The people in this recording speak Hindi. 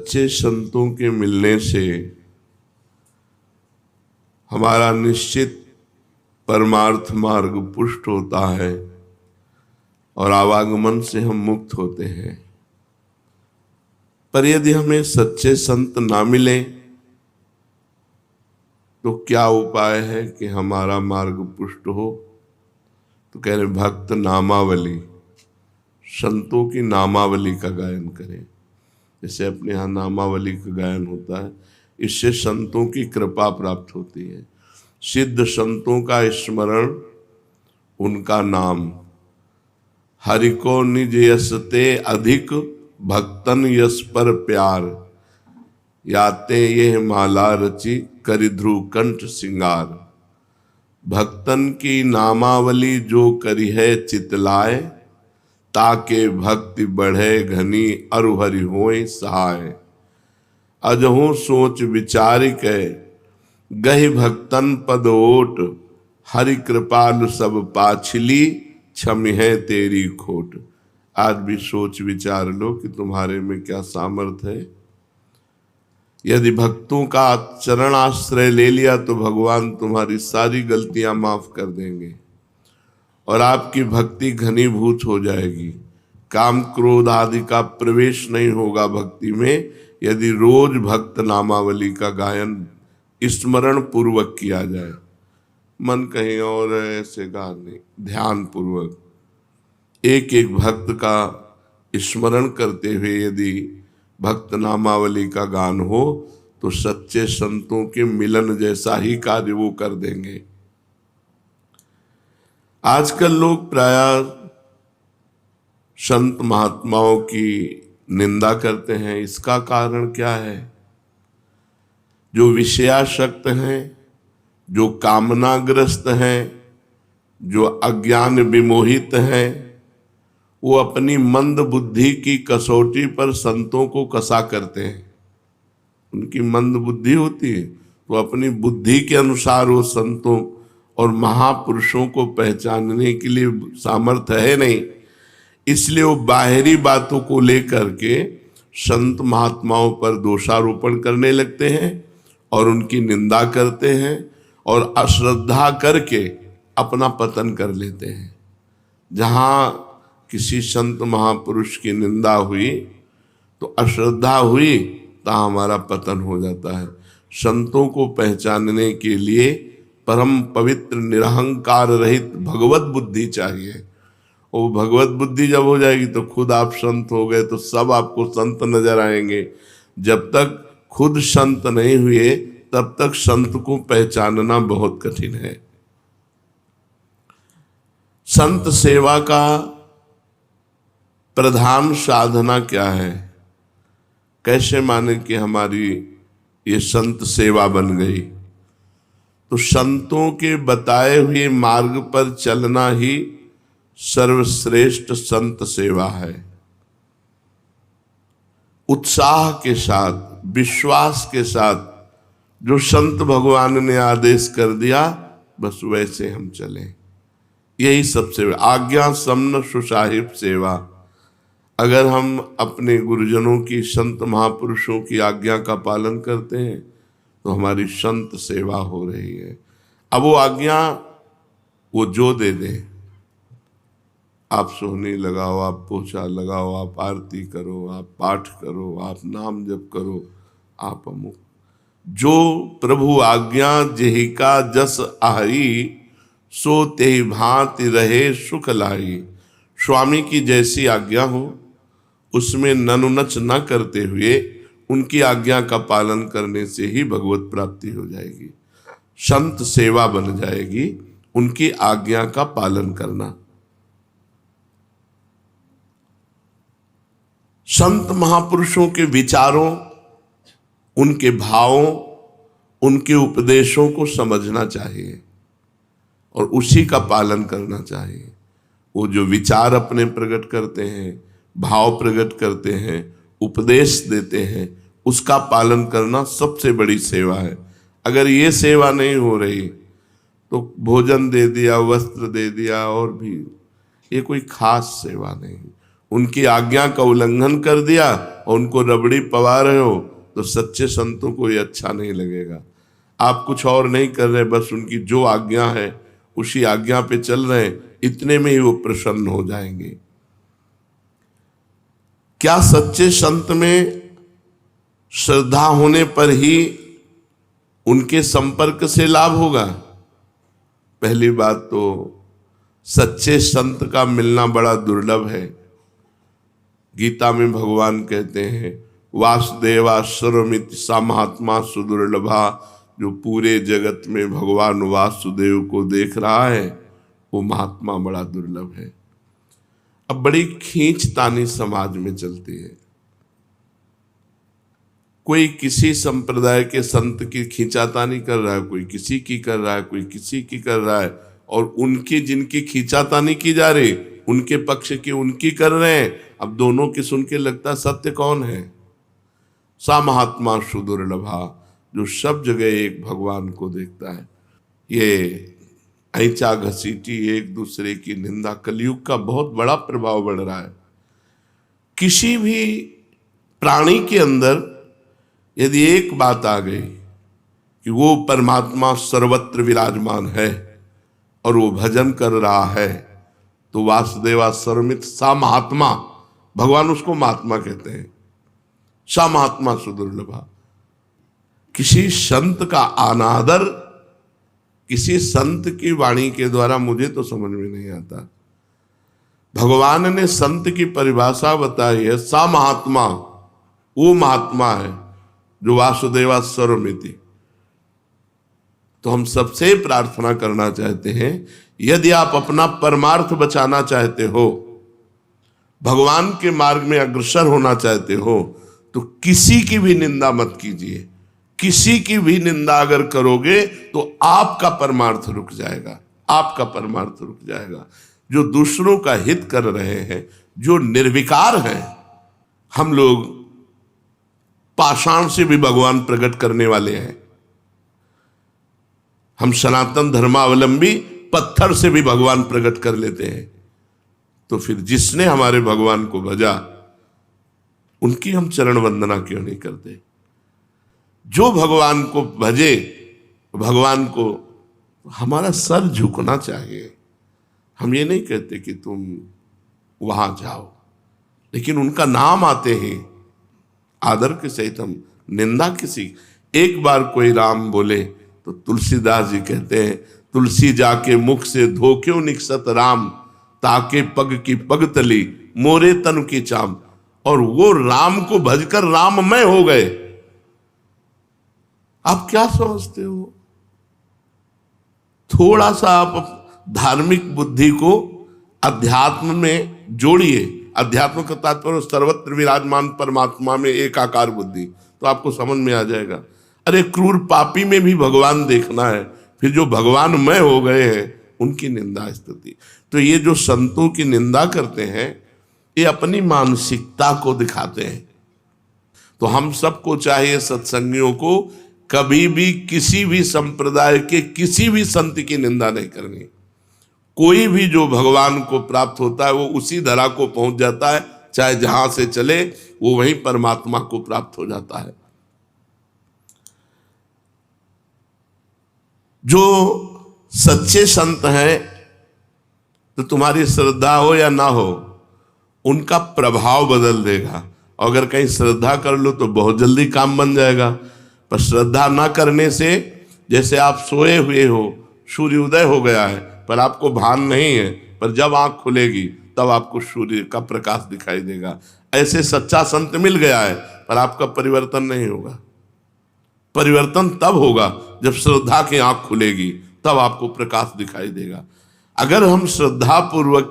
सच्चे संतों के मिलने से हमारा निश्चित परमार्थ मार्ग पुष्ट होता है और आवागमन से हम मुक्त होते हैं। पर यदि हमें सच्चे संत ना मिले तो क्या उपाय है कि हमारा मार्ग पुष्ट हो? तो कह रहे भक्त नामावली, संतों की नामावली का गायन करें। जैसे अपने यहाँ नामावली का गायन होता है, इससे संतों की कृपा प्राप्त होती है। सिद्ध संतों का स्मरण, उनका नाम, हरि को निज यस ते अधिक, भक्तन यस पर प्यार, याते ये माला रची करि ध्रुव कंठ सिंगार। भक्तन की नामावली जो करी है चितलाए, ताके भक्ति बढ़े घनी अरु हरि होय सहाय। अजहु सोच विचार के गहि भक्तन पद ओट, हरि कृपालु सब पाछली, क्षमि है तेरी खोट। आज भी सोच विचार लो कि तुम्हारे में क्या सामर्थ्य है। यदि भक्तों का चरण आश्रय ले लिया तो भगवान तुम्हारी सारी गलतियां माफ कर देंगे और आपकी भक्ति घनीभूत हो जाएगी। काम क्रोध आदि का प्रवेश नहीं होगा भक्ति में, यदि रोज भक्त नामावली का गायन स्मरण पूर्वक किया जाए। मन कहीं और ऐसे गा नहीं, ध्यान पूर्वक एक एक भक्त का स्मरण करते हुए यदि भक्त नामावली का गान हो तो सच्चे संतों के मिलन जैसा ही कार्य वो कर देंगे। आजकल लोग प्रायः संत महात्माओं की निंदा करते हैं। इसका कारण क्या है? जो विषयासक्त हैं, जो कामनाग्रस्त हैं, जो अज्ञान विमोहित हैं, वो अपनी मंद बुद्धि की कसौटी पर संतों को कसा करते हैं। उनकी मंद बुद्धि होती है तो अपनी बुद्धि के अनुसार वो संतों और महापुरुषों को पहचानने के लिए सामर्थ्य है नहीं, इसलिए वो बाहरी बातों को लेकर के संत महात्माओं पर दोषारोपण करने लगते हैं और उनकी निंदा करते हैं और अश्रद्धा करके अपना पतन कर लेते हैं। जहाँ किसी संत महापुरुष की निंदा हुई तो अश्रद्धा हुई तो हमारा पतन हो जाता है। संतों को पहचानने के लिए परम पवित्र निरहंकार रहित भगवत बुद्धि चाहिए। वो भगवत बुद्धि जब हो जाएगी तो खुद आप संत हो गए तो सब आपको संत नजर आएंगे। जब तक खुद संत नहीं हुए तब तक संत को पहचानना बहुत कठिन है। संत सेवा का प्रधान साधना क्या है? कैसे माने कि हमारी ये संत सेवा बन गई? तो संतों के बताए हुए मार्ग पर चलना ही सर्वश्रेष्ठ संत सेवा है। उत्साह के साथ, विश्वास के साथ जो संत भगवान ने आदेश कर दिया बस वैसे हम चलें, यही सबसे आज्ञा समन सुसाहिब सेवा। अगर हम अपने गुरुजनों की, संत महापुरुषों की आज्ञा का पालन करते हैं तो हमारी संत सेवा हो रही है। अब वो आज्ञा वो जो दे दे, आप सोहनी लगाओ, आप पोछा लगाओ, आप आरती करो, आप पाठ करो, आप नाम जप करो, आप अमुक, जो प्रभु आज्ञा जेहि का जस आही, सो तेहि भांति रहे सुख लाई। स्वामी की जैसी आज्ञा हो उसमें ननुनच न करते हुए उनकी आज्ञा का पालन करने से ही भगवत प्राप्ति हो जाएगी, संत सेवा बन जाएगी। उनकी आज्ञा का पालन करना। संत महापुरुषों के विचारों, उनके भावों, उनके उपदेशों को समझना चाहिए और उसी का पालन करना चाहिए। वो जो विचार अपने प्रकट करते हैं, भाव प्रकट करते हैं, उपदेश देते हैं, उसका पालन करना सबसे बड़ी सेवा है। अगर ये सेवा नहीं हो रही तो भोजन दे दिया, वस्त्र दे दिया, और भी, ये कोई खास सेवा नहीं। उनकी आज्ञा का उल्लंघन कर दिया और उनको रबड़ी पवा रहे हो, तो सच्चे संतों को ये अच्छा नहीं लगेगा। आप कुछ और नहीं कर रहे, बस उनकी जो आज्ञा है उसी आज्ञा पे चल रहे हैं, इतने में ही वो प्रसन्न हो जाएंगे। क्या सच्चे संत में श्रद्धा होने पर ही उनके संपर्क से लाभ होगा? पहली बात तो सच्चे संत का मिलना बड़ा दुर्लभ है। गीता में भगवान कहते हैं वासुदेवा सर्वमिति सा महात्मा सुदुर्लभा। जो पूरे जगत में भगवान वासुदेव को देख रहा है वो महात्मा बड़ा दुर्लभ है। अब बड़ी खींचतानी समाज में चलती है। कोई किसी संप्रदाय के संत की खींचातानी कर रहा है, कोई किसी की कर रहा है, कोई किसी की कर रहा है, और उनकी जिनकी खींचातानी की जा रही उनके पक्ष की उनकी कर रहे हैं। अब दोनों की सुन के लगता सत्य कौन है? सा महात्मा सुदुर्लभा, जो सब जगह एक भगवान को देखता है। ये ऐंचा घसीटी एक दूसरे की निंदा, कलयुग का बहुत बड़ा प्रभाव बढ़ रहा है। किसी भी प्राणी के अंदर यदि एक बात आ गई कि वो परमात्मा सर्वत्र विराजमान है और वो भजन कर रहा है, तो वासुदेवा सर्वमित सा महात्मा, भगवान उसको महात्मा कहते हैं, सा महात्मा सुदुर्लभा। किसी संत का अनादर किसी संत की वाणी के द्वारा मुझे तो समझ में नहीं आता। भगवान ने संत की परिभाषा बताई है, सा महात्मा, वो महात्मा है जो वासुदेवा सर्वमिति। तो हम सबसे प्रार्थना करना चाहते हैं, यदि आप अपना परमार्थ बचाना चाहते हो, भगवान के मार्ग में अग्रसर होना चाहते हो, तो किसी की भी निंदा मत कीजिए। किसी की भी निंदा अगर करोगे तो आपका परमार्थ रुक जाएगा, आपका परमार्थ रुक जाएगा। जो दूसरों का हित कर रहे हैं, जो निर्विकार हैं, हम लोग पाषाण से भी भगवान प्रकट करने वाले हैं। हम सनातन धर्मावलंबी पत्थर से भी भगवान प्रकट कर लेते हैं। तो फिर जिसने हमारे भगवान को भजा उनकी हम चरण वंदना क्यों नहीं करते? जो भगवान को भजे, भगवान को हमारा सर झुकना चाहिए। हम ये नहीं कहते कि तुम वहां जाओ, लेकिन उनका नाम आते ही आदर के सहित हम निंदा किसी। एक बार कोई राम बोले तो तुलसीदास जी कहते हैं, तुलसी जाके मुख से धो क्यों निकसत राम, ताके पग की पग तली मोरे तन की चाम। और वो राम को भजकर राममय हो गए। आप क्या समझते हो? थोड़ा सा आप धार्मिक बुद्धि को अध्यात्म में जोड़िए। अध्यात्म का तात्पर्य सर्वत्र विराजमान परमात्मा में एकाकार बुद्धि, तो आपको समझ में आ जाएगा। अरे क्रूर पापी में भी भगवान देखना है, फिर जो भगवानमय हो गए हैं उनकी निंदा स्तुति। तो ये जो संतों की निंदा करते हैं, ये अपनी मानसिकता को दिखाते हैं। तो हम सबको चाहिए, सत्संगियों को, कभी भी किसी भी संप्रदाय के किसी भी संत की निंदा नहीं करनी। कोई भी जो भगवान को प्राप्त होता है वो उसी धरा को पहुंच जाता है, चाहे जहां से चले वो वहीं परमात्मा को प्राप्त हो जाता है। जो सच्चे संत हैं, तो तुम्हारी श्रद्धा हो या ना हो, उनका प्रभाव बदल देगा। अगर कहीं श्रद्धा कर लो तो बहुत जल्दी काम बन जाएगा। पर श्रद्धा ना करने से, जैसे आप सोए हुए हो, सूर्य उदय हो गया है पर आपको भान नहीं है, पर जब आंख खुलेगी तब आपको सूर्य का प्रकाश दिखाई देगा। ऐसे सच्चा संत मिल गया है पर आपका परिवर्तन नहीं होगा। परिवर्तन तब होगा जब श्रद्धा की आंख खुलेगी, तब आपको प्रकाश दिखाई देगा। अगर हम श्रद्धा पूर्वक